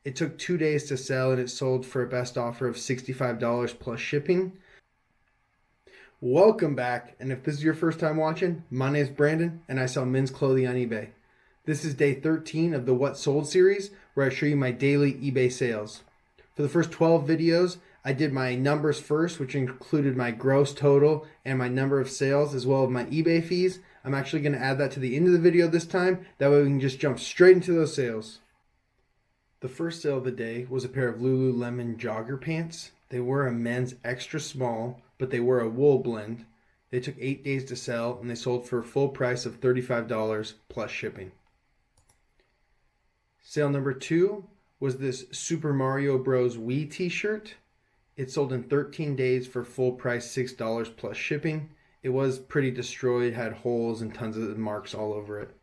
It took 2 days to sell and it sold for a best offer of $65 plus shipping. Welcome back, and if this is your first time watching, my name is Brandon and I sell men's clothing on eBay. This is day 13 of the What Sold series, where I show you my daily eBay sales. For the first 12 videos, I did my numbers first, which included my gross total and my number of sales, as well as my eBay fees. I'm actually going to add that to the end of the video this time. That way we can just jump straight into those sales. The first sale of the day was a pair of Lululemon jogger pants. They were a men's extra small, but they were a wool blend. They took 8 days to sell and they sold for a full price of $35 plus shipping. Sale number 2 was this Super Mario Bros. Wii t-shirt. It sold in 13 days for full price $6 plus shipping. It was pretty destroyed, had holes and tons of marks all over it.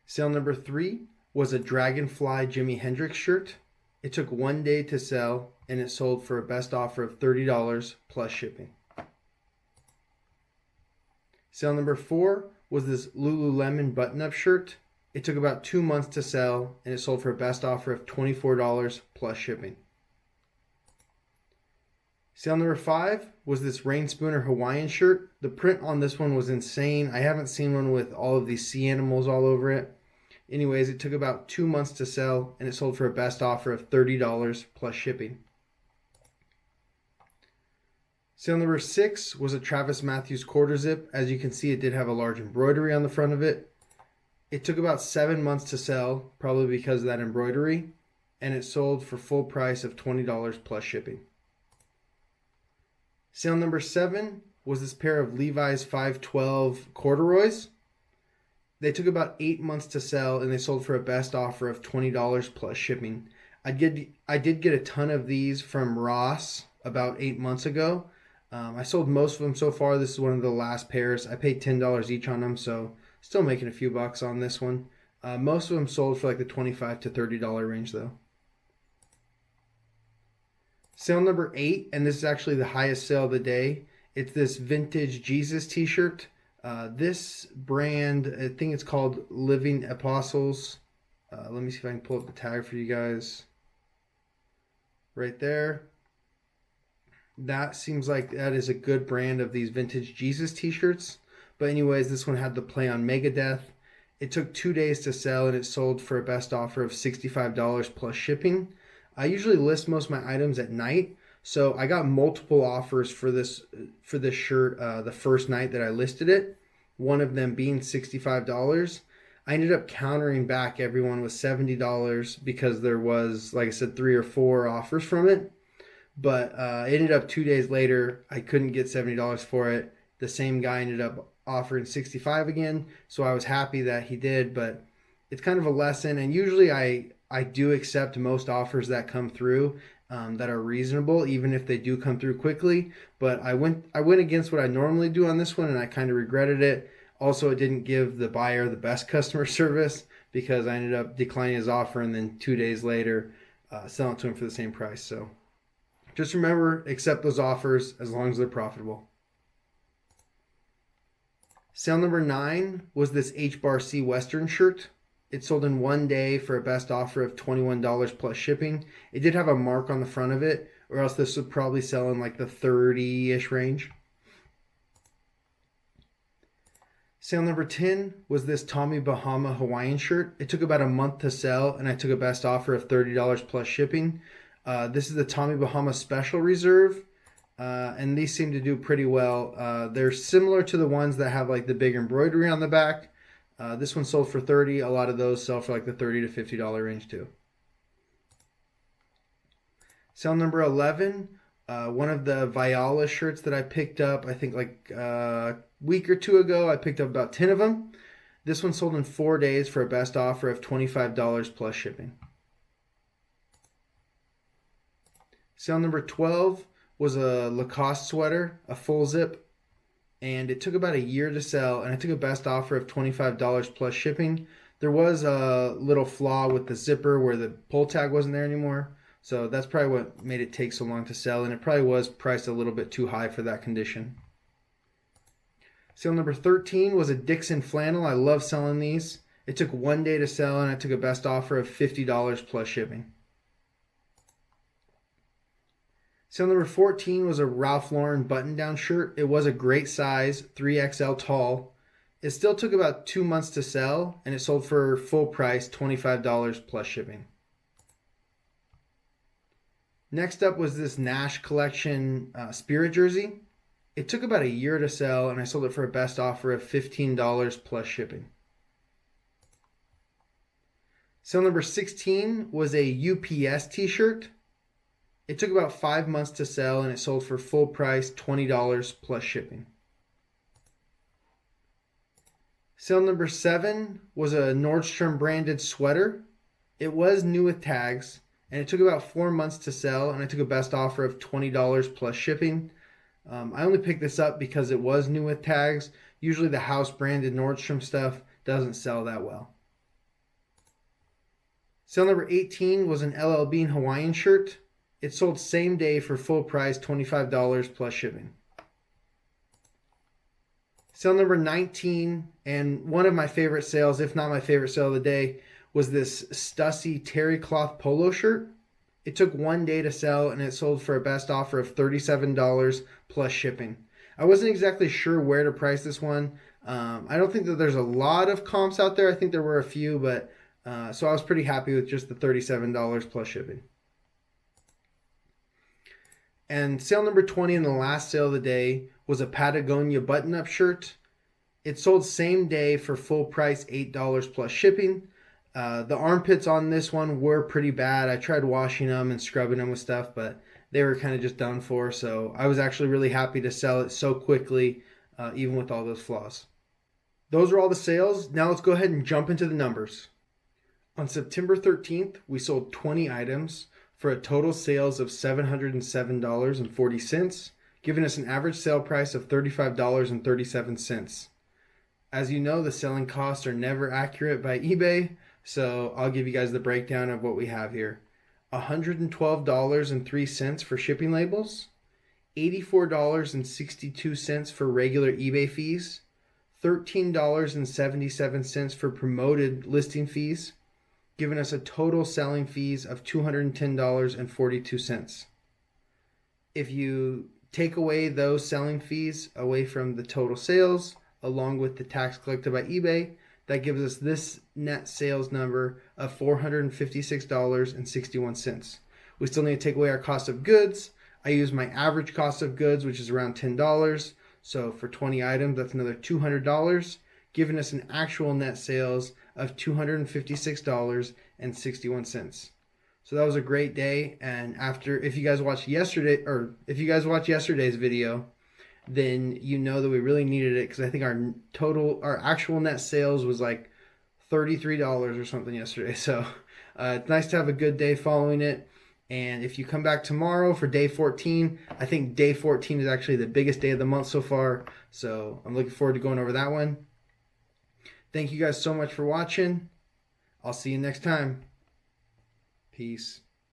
Sale number 3 was a Dragonfly Jimi Hendrix shirt. It took 1 day to sell and it sold for a best offer of $30 plus shipping. Sale number 4 was this Lululemon button-up shirt. It took about 2 months to sell and it sold for a best offer of $24 plus shipping. Sale number 5 was this Rain Spooner Hawaiian shirt. The print on this one was insane. I haven't seen one with all of these sea animals all over it. Anyways, it took about 2 months to sell and it sold for a best offer of $30 plus shipping. Sale number 6 was a Travis Matthews quarter zip. As you can see, it did have a large embroidery on the front of it. It took about 7 months to sell, probably because of that embroidery, and it sold for full price of $20 plus shipping. Sale number 7 was this pair of Levi's 512 corduroys. They took about 8 months to sell and they sold for a best offer of $20 plus shipping. I did get a ton of these from Ross about 8 months ago. I sold most of them so far. This is one of the last pairs. I paid $10 each on them, so still making a few bucks on this one. Most of them sold for like the $25 to $30 range though. Sale number 8, and this is actually the highest sale of the day. It's this vintage Jesus t-shirt. This brand, I think it's called Living Apostles. Let me see if I can pull up the tag for you guys. Right there. That seems like that is a good brand of these vintage Jesus t-shirts. But anyways, this one had the play on Megadeth. It took 2 days to sell and it sold for a best offer of $65 plus shipping. I usually list most of my items at night, so I got multiple offers for this shirt the first night that I listed it, one of them being $65. I ended up countering back everyone with $70 because there was, like I said, 3 or 4 offers from it. But it ended up 2 days later, I couldn't get $70 for it. The same guy ended up offering $65 again, so I was happy that he did, but it's kind of a lesson, and usually I do accept most offers that come through that are reasonable, even if they do come through quickly. But I went against what I normally do on this one, and I kind of regretted it. Also, it didn't give the buyer the best customer service because I ended up declining his offer and then 2 days later selling to him for the same price. So just remember, accept those offers as long as they're profitable. Sale number 9 was this H-Bar-C Western shirt. It sold in 1 day for a best offer of $21 plus shipping. It did have a mark on the front of it, or else this would probably sell in like the 30-ish range. Sale number 10 was this Tommy Bahama Hawaiian shirt. It took about a month to sell, and I took a best offer of $30 plus shipping. This is the Tommy Bahama Special Reserve, and these seem to do pretty well. They're similar to the ones that have like the big embroidery on the back. This one sold for $30. A lot of those sell for like the $30 to $50 range too. Sale number 11, one of the Viola shirts that I picked up, I think like a week or 2 ago. I picked up about 10 of them. This one sold in 4 days for a best offer of $25 plus shipping. Sale number 12 was a Lacoste sweater, a full zip. And it took about a year to sell, and I took a best offer of $25 plus shipping. There was a little flaw with the zipper where the pull tag wasn't there anymore, so that's probably what made it take so long to sell, and it probably was priced a little bit too high for that condition. Sale number 13 was a Dixon flannel. I love selling these. It took 1 day to sell, and I took a best offer of $50 plus shipping. Sale number 14 was a Ralph Lauren button-down shirt. It was a great size, 3XL tall. It still took about 2 months to sell, and it sold for full price, $25 plus shipping. Next up was this Nash Collection Spirit jersey. It took about a year to sell, and I sold it for a best offer of $15 plus shipping. Sale number 16 was a UPS t-shirt. It took about 5 months to sell, and it sold for full price, $20 plus shipping. Sale number 7 was a Nordstrom branded sweater. It was new with tags, and it took about 4 months to sell, and I took a best offer of $20 plus shipping. I only picked this up because it was new with tags. Usually the house branded Nordstrom stuff doesn't sell that well. Sale number 18 was an LL Bean Hawaiian shirt. It sold same day for full price, $25 plus shipping. Sale number 19, and one of my favorite sales, if not my favorite sale of the day, was this Stussy terry cloth polo shirt. It took 1 day to sell, and it sold for a best offer of $37 plus shipping. I wasn't exactly sure where to price this one. I don't think that there's a lot of comps out there. I think there were a few, but so I was pretty happy with just the $37 plus shipping. And sale number 20, and the last sale of the day, was a Patagonia button-up shirt. It sold same day for full price, $8 plus shipping. The armpits on this one were pretty bad. I tried washing them and scrubbing them with stuff, but they were kind of just done for. So I was actually really happy to sell it so quickly, even with all those flaws. Those are all the sales. Now let's go ahead and jump into the numbers. On September 13th, we sold 20 items for a total sales of $707.40, giving us an average sale price of $35.37. As you know, the selling costs are never accurate by eBay, so I'll give you guys the breakdown of what we have here. $112.03 for shipping labels, $84.62 for regular eBay fees, $13.77 for promoted listing fees, giving us a total selling fees of $210.42. If you take away those selling fees away from the total sales, along with the tax collected by eBay, that gives us this net sales number of $456.61. We still need to take away our cost of goods. I use my average cost of goods, which is around $10. So for 20 items, that's another $200, giving us an actual net sales of $256.61. So that was a great day. And if you guys watched yesterday's video, then you know that we really needed it, because I think our actual net sales was like $33 or something yesterday. So it's nice to have a good day following it. And if you come back tomorrow for day 14, I think day 14 is actually the biggest day of the month so far. So I'm looking forward to going over that one. Thank you guys so much for watching. I'll see you next time. Peace.